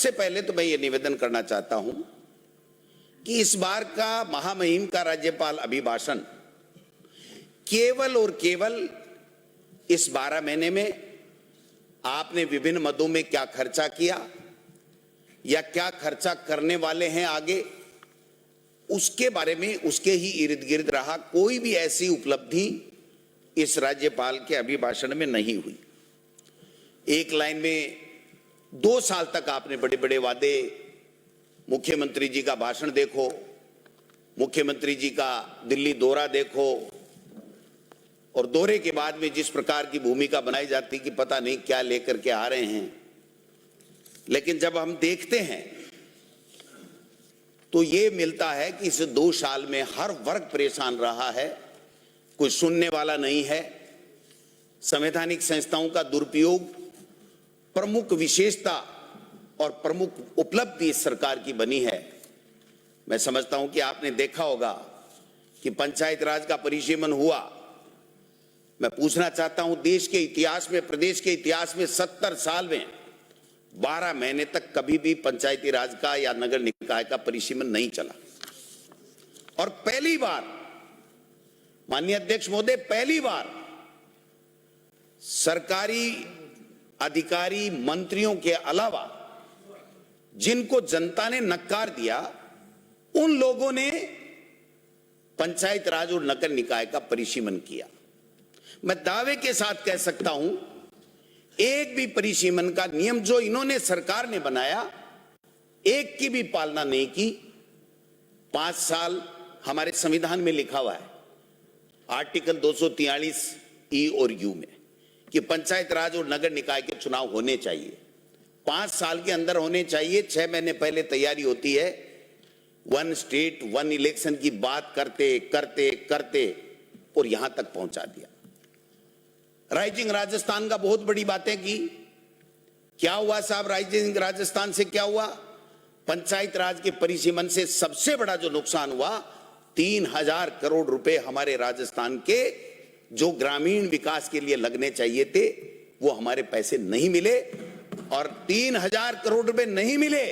सबसे पहले तो मैं ये निवेदन करना चाहता हूं कि इस बार का महामहिम का राज्यपाल अभिभाषण केवल और केवल इस 12 महीने में आपने विभिन्न मदों में क्या खर्चा किया या क्या खर्चा करने वाले हैं आगे, उसके बारे में उसके ही इर्द गिर्द रहा। कोई भी ऐसी उपलब्धि इस राज्यपाल के अभिभाषण में नहीं हुई। एक लाइन में 2 साल तक आपने बड़े बड़े वादे, मुख्यमंत्री जी का भाषण देखो, मुख्यमंत्री जी का दिल्ली दौरा देखो, और दौरे के बाद में जिस प्रकार की भूमिका बनाई जाती कि पता नहीं क्या लेकर के आ रहे हैं। लेकिन जब हम देखते हैं तो ये मिलता है कि इस 2 साल में हर वर्ग परेशान रहा है, कोई सुनने वाला नहीं है। संवैधानिक संस्थाओं का दुरुपयोग प्रमुख विशेषता और प्रमुख उपलब्धि इस सरकार की बनी है। मैं समझता हूं कि आपने देखा होगा कि पंचायत राज का परिसीमन हुआ। मैं पूछना चाहता हूं, देश के इतिहास में, प्रदेश के इतिहास में 70 साल में 12 महीने तक कभी भी पंचायती राज का या नगर निकाय का परिसीमन नहीं चला। और पहली बार, माननीय अध्यक्ष महोदय, पहली बार सरकारी अधिकारी मंत्रियों के अलावा जिनको जनता ने नकार दिया, उन लोगों ने पंचायत राज और नगर निकाय का परिसीमन किया। मैं दावे के साथ कह सकता हूं, एक भी परिसीमन का नियम जो इन्होंने, सरकार ने बनाया, एक की भी पालना नहीं की। 5 साल हमारे संविधान में लिखा हुआ है, आर्टिकल 243 ई और यू में, कि पंचायत राज और नगर निकाय के चुनाव होने चाहिए, 5 साल के अंदर होने चाहिए। 6 महीने पहले तैयारी होती है। 1 स्टेट 1 इलेक्शन की बात करते करते करते और यहां तक पहुंचा दिया। राइजिंग राजस्थान का बहुत बड़ी बातें की। क्या हुआ साहब, राइजिंग राजस्थान से क्या हुआ? पंचायत राज के परिसीमन से सबसे बड़ा जो नुकसान हुआ, 3000 करोड़ रुपए हमारे राजस्थान के जो ग्रामीण विकास के लिए लगने चाहिए थे, वो हमारे पैसे नहीं मिले। और 3000 करोड़ रुपए नहीं मिले,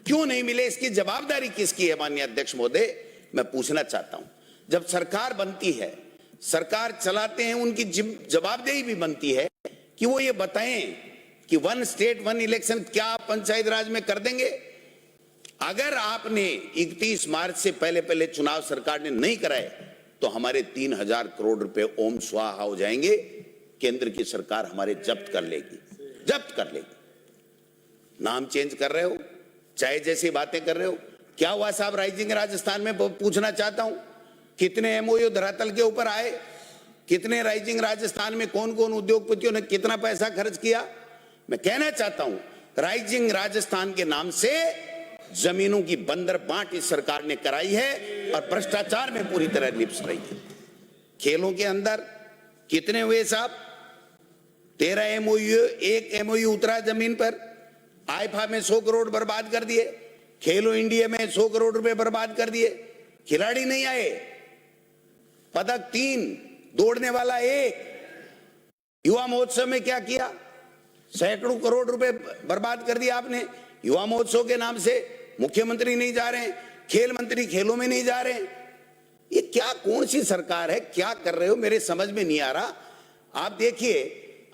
क्यों नहीं मिले, इसकी जवाबदारी किसकी है? माननीय अध्यक्ष महोदय, मैं पूछना चाहता हूं, जब सरकार बनती है, सरकार चलाते हैं, उनकी जवाबदेही भी बनती है कि वो ये बताएं कि 1 स्टेट 1 इलेक्शन क्या आप पंचायत राज में कर देंगे? अगर आपने 31 मार्च से पहले पहले चुनाव सरकार ने नहीं कराए तो हमारे 3000 करोड़ रुपए ओम स्वाहा हो जाएंगे। केंद्र की सरकार हमारे जब्त कर लेगी, जब्त कर लेगी। नाम चेंज कर रहे हो, चाहे जैसी बातें कर रहे हो। क्या हुआ साहब राइजिंग राजस्थान में? पूछना चाहता हूं, कितने एमओयू धरातल के ऊपर आए? कितने राइजिंग राजस्थान में कौन कौन उद्योगपतियों ने कितना पैसा खर्च किया? मैं कहना चाहता हूं, राइजिंग राजस्थान के नाम से जमीनों की बंदर बांट इस सरकार ने कराई है और भ्रष्टाचार में पूरी तरह लिप्त रही है। खेलों के अंदर कितने हुए साहब? 13 एमओयू, 1 एमओयू उतरा जमीन पर। आईफा में 100 करोड़ बर्बाद कर दिए, खेलो इंडिया में 100 करोड़ रुपए बर्बाद कर दिए। खिलाड़ी नहीं आए, पदक 3, दौड़ने वाला 1। युवा महोत्सव में क्या किया? सैकड़ों करोड़ रुपए बर्बाद कर दिया आपने युवा महोत्सव के नाम से। मुख्यमंत्री नहीं जा रहे हैं, खेल मंत्री खेलों में नहीं जा रहे हैं। ये क्या, कौन सी सरकार है? क्या कर रहे हो, मेरे समझ में नहीं आ रहा। आप देखिए,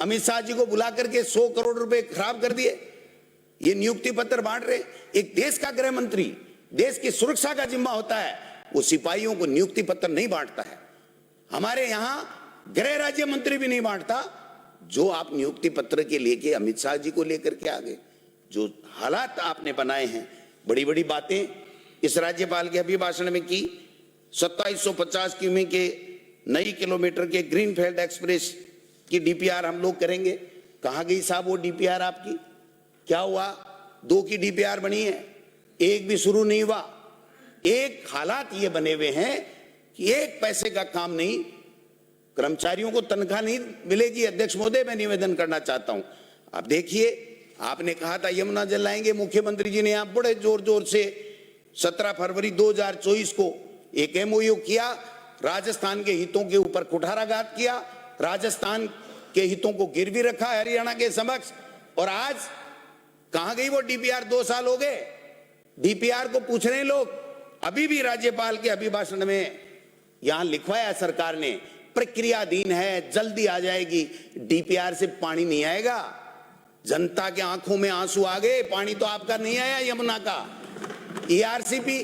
अमित शाह जी को बुला करके 100 करोड़ रुपए खराब कर दिए। ये नियुक्ति पत्र बांट रहे। एक देश का गृह मंत्री, देश की सुरक्षा का जिम्मा होता है, वो सिपाहियों को नियुक्ति पत्र नहीं बांटता है। हमारे यहां गृह राज्य मंत्री भी नहीं बांटता। जो आप नियुक्ति पत्र के लेके अमित शाह जी को लेकर के आ गए, जो हालात आपने बनाए हैं, बड़ी बड़ी बातें इस राज्यपाल के अभिभाषण में की। 2750 किमी के नई किलोमीटर के ग्रीनफील्ड एक्सप्रेस की डीपीआर हम लोग करेंगे। कहां गई साहब वो डीपीआर आपकी? क्या हुआ? 2 की डीपीआर बनी है, 1 भी शुरू नहीं हुआ। एक हालात ये बने हुए हैं कि 1 पैसे का काम नहीं, कर्मचारियों को तनख्वाह नहीं मिलेगी। अध्यक्ष महोदय, मैं निवेदन करना चाहता हूं, आप देखिए, आपने कहा था यमुना जल लाएंगे, मुख्यमंत्री जी ने आप बड़े जोर जोर से 17 फरवरी 2024 को एक एमओयू किया, राजस्थान के हितों के ऊपर कुठाराघात किया, राजस्थान के हितों को गिरवी रखा हरियाणा के समक्ष, और आज कहां गई वो डीपीआर? 2 साल हो गए डीपीआर को पूछ रहे हैं लोग। अभी भी राज्यपाल के अभिभाषण में यहां लिखवाया सरकार ने, प्रक्रियाधीन है, जल्दी आ जाएगी। डीपीआर से पानी नहीं आएगा। जनता के आंखों में आंसू आ गए, पानी तो आपका नहीं आया यमुना का। ईआरसीपी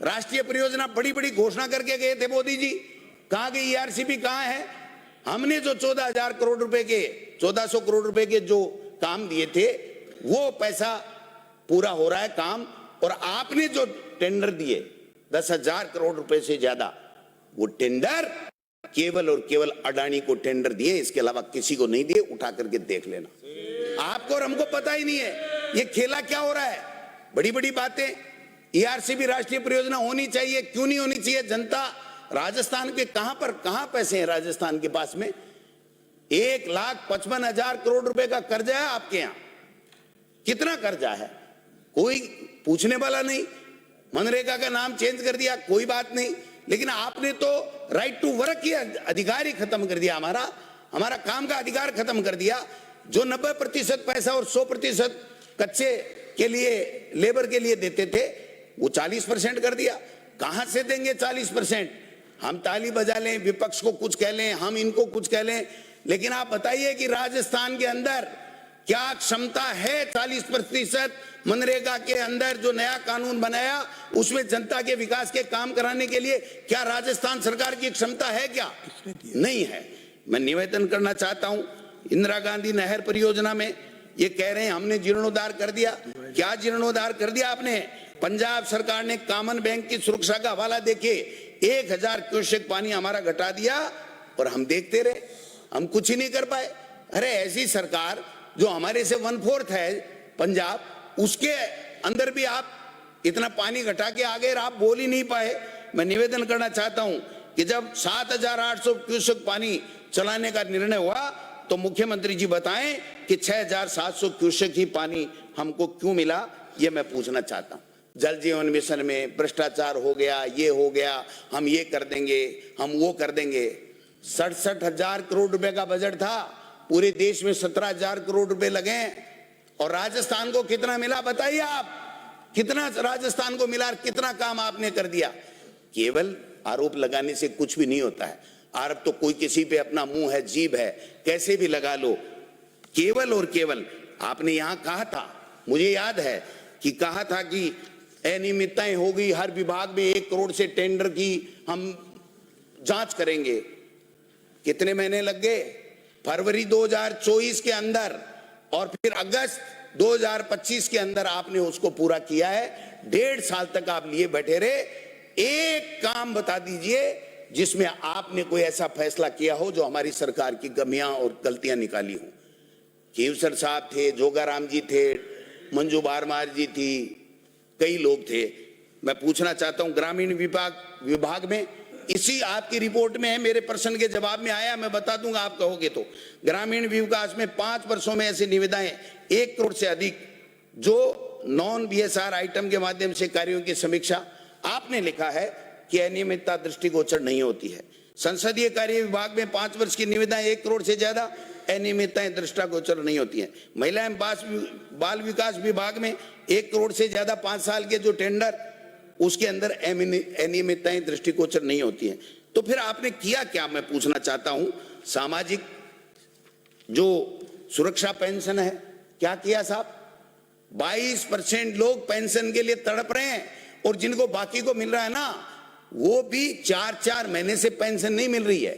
राष्ट्रीय परियोजना बड़ी बड़ी घोषणा करके गए थे मोदी जी, कहां गई ईआरसीपी? कहां है? हमने जो 14,000 करोड़ रुपए के 1400 करोड़ रुपए के जो काम दिए थे वो पैसा पूरा हो रहा है काम, और आपने जो टेंडर दिए 10,000 करोड़ रुपए से ज्यादा, वो टेंडर केवल और केवल अडानी को टेंडर दिए, इसके अलावा किसी को नहीं दिए। उठा करके देख लेना। आपको और हमको पता ही नहीं है ये खेला क्या हो रहा है। बड़ी बड़ी बातें, ईआरसीबी राष्ट्रीय परियोजना होनी चाहिए, क्यों नहीं होनी चाहिए? जनता राजस्थान के कहां पैसे हैं राजस्थान के पास में? 1,55,000 करोड़ रुपए का कर्जा है आपके यहां। कितना कर्जा है कोई पूछने वाला नहीं। मनरेगा का नाम चेंज कर दिया, कोई बात नहीं, लेकिन आपने तो राइट टू वर्क की अधिकार ही खत्म कर दिया। हमारा काम का अधिकार खत्म कर दिया। जो 90% पैसा और 100% कच्चे के लिए, लेबर के लिए देते थे, वो 40% कर दिया। कहां से देंगे 40%? हम ताली बजा लें, विपक्ष को कुछ कह लें, हम इनको कुछ कह लें, लेकिन आप बताइए कि राजस्थान के अंदर क्या क्षमता है 40% मनरेगा के अंदर जो नया कानून बनाया उसमें जनता के विकास के काम कराने के लिए? क्या राजस्थान सरकार की क्षमता है? क्या नहीं है। मैं निवेदन करना चाहता हूं, इंदिरा गांधी नहर परियोजना में ये कह रहे हैं हमने जीर्णोद्धार कर दिया। क्या जीर्णोद्धार कर दिया आपने? पंजाब सरकार ने कॉमन बैंक की सुरक्षा का हवाला देखिए, 1,000 क्यूसेक पानी हमारा घटा दिया और हम देखते रहे, हम कुछ ही नहीं कर पाए। अरे ऐसी सरकार जो हमारे से 1/4 है पंजाब, उसके अंदर भी आप इतना पानी घटा के आ गए और आप बोल ही नहीं पाए। मैं निवेदन करना चाहता हूं कि जब 7,800 क्यूसेक पानी चलाने का निर्णय हुआ तो मुख्यमंत्री जी बताएं कि 6,700 क्यूसेक ही पानी हमको क्यों मिला, ये मैं पूछना चाहता हूं। जल जीवन मिशन में भ्रष्टाचार हो गया, ये हो गया, हम ये कर देंगे, हम वो कर देंगे। 67,000 करोड़ रुपए का बजट था, पूरे देश में 17,000 करोड़ रुपए लगे, और राजस्थान को कितना मिला बताइए आप? कितना राजस्थान को मिला? कितना काम आपने कर दिया? केवल आरोप लगाने से कुछ भी नहीं होता है। आरोप तो कोई किसी पे अपना मुंह है, जीभ है, कैसे भी लगा लो। केवल और केवल आपने यहां कहा था, मुझे याद है कि कहा था कि अनियमितताएं हो गई हर विभाग में, 1 करोड़ से टेंडर की हम जांच करेंगे। कितने महीने लग गए? फरवरी 2024 के अंदर और फिर अगस्त 2025 के अंदर आपने उसको पूरा किया है। 1.5 साल तक आप लिए बैठे रहे। एक काम बता दीजिए जिसमें आपने कोई ऐसा फैसला किया हो जो हमारी सरकार की कमियां और गलतियां निकाली हो। केवसर साहब थे, जोगाराम जी थे, मंजू बारमार जी थी, कई लोग थे। मैं पूछना चाहता हूं, ग्रामीण विभाग में इसी आपकी रिपोर्ट में है, मेरे प्रश्न के जवाब में आया, मैं बता दूंगा आप कहोगे तो। ग्रामीण विकास में 5 वर्षों में ऐसी निविदाएं 1 करोड़ से अधिक जो नॉन बीएसआर आइटम के माध्यम से कार्यों की समीक्षा, आपने लिखा है कि अनियमितता दृष्टिगोचर नहीं होती है। संसदीय कार्य विभाग में 5 वर्ष की निविदाएं 1 करोड़ से ज्यादा, अनियमितताएं दृष्टिगोचर नहीं होती हैं। महिला एवं बाल विकास विभाग में 1 करोड़ से ज्यादा 5 साल के जो टेंडर, उसके अंदर अनियमितताएं दृष्टिगोचर नहीं होती हैं। तो फिर आपने किया क्या, मैं पूछना चाहता हूं। सामाजिक जो सुरक्षा पेंशन है, क्या किया साहब? 22% लोग पेंशन के लिए तड़प रहे हैं, और जिनको बाकी को मिल रहा है ना, वो भी 4-4 महीने से पेंशन नहीं मिल रही है।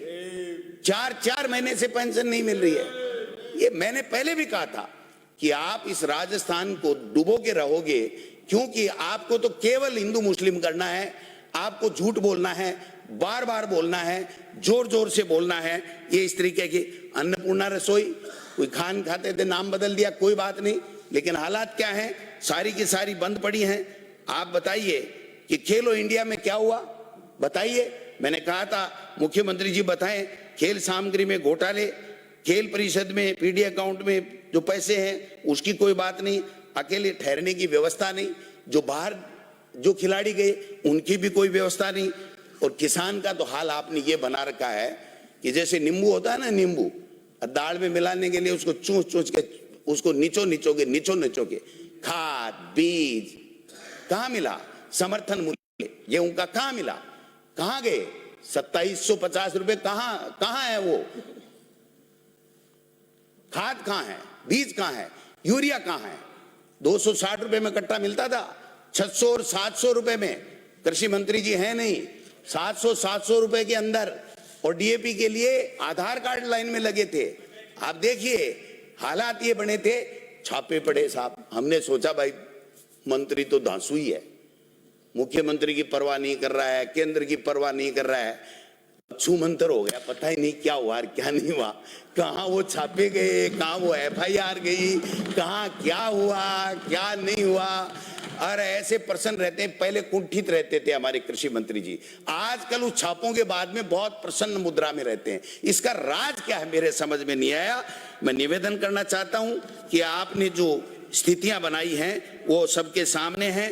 4-4 महीने से पेंशन नहीं मिल रही है। ये मैंने पहले भी कहा था कि आप इस राजस्थान को डुबो के रहोगे, क्योंकि आपको तो केवल हिंदू मुस्लिम करना है, आपको झूठ बोलना है, बार बार बोलना है, जोर जोर से बोलना है। ये इस तरीके की अन्नपूर्णा रसोई, कोई खान खाते थे, नाम बदल दिया, कोई बात नहीं, लेकिन हालात क्या हैं? सारी की सारी बंद पड़ी हैं। आप बताइए कि खेलो इंडिया में क्या हुआ, बताइए। मैंने कहा था मुख्यमंत्री जी बताएं, खेल सामग्री में घोटाले, खेल परिषद में पीडी अकाउंट में जो पैसे हैं उसकी कोई बात नहीं, अकेले ठहरने की व्यवस्था नहीं, जो बाहर जो खिलाड़ी गए उनकी भी कोई व्यवस्था नहीं। और किसान का तो हाल आपने ये बना रखा है कि जैसे नींबू होता है ना, नींबू दाल में मिलाने के लिए उसको चूस के उसको निचो निचोगे, खाद बीज कहां मिला, समर्थन मूल्य गेहूं का कहां मिला, कहां गए 2750 रुपए, कहां है वो खाद, कहां है बीज, कहां है यूरिया, कहां है 260 रुपए में कट्टा मिलता था, 600 और 700 रुपए में। कृषि मंत्री जी है नहीं, 700 रुपए के अंदर, और डीएपी के लिए आधार कार्ड लाइन में लगे थे। आप देखिए हालात ये बने थे, छापे पड़े साहब। हमने सोचा भाई मंत्री तो धांसू ही है, मुख्यमंत्री की परवाह नहीं कर रहा है, केंद्र की परवाह नहीं कर रहा है, छू मंतर हो गया, पता ही नहीं क्या हुआ क्या नहीं हुआ, कहां वो छापे गए, कहां वो एफआईआर गई, कहां क्या हुआ क्या नहीं हुआ। और ऐसे प्रसन्न रहते हैं, पहले कुंठित रहते थे हमारे कृषि मंत्री जी, आजकल उस छापों के बाद में बहुत प्रसन्न मुद्रा में रहते हैं। इसका राज क्या है मेरे समझ में नहीं आया। मैं निवेदन करना चाहता हूं कि आपने जो स्थितियां बनाई हैं वो सबके सामने हैं।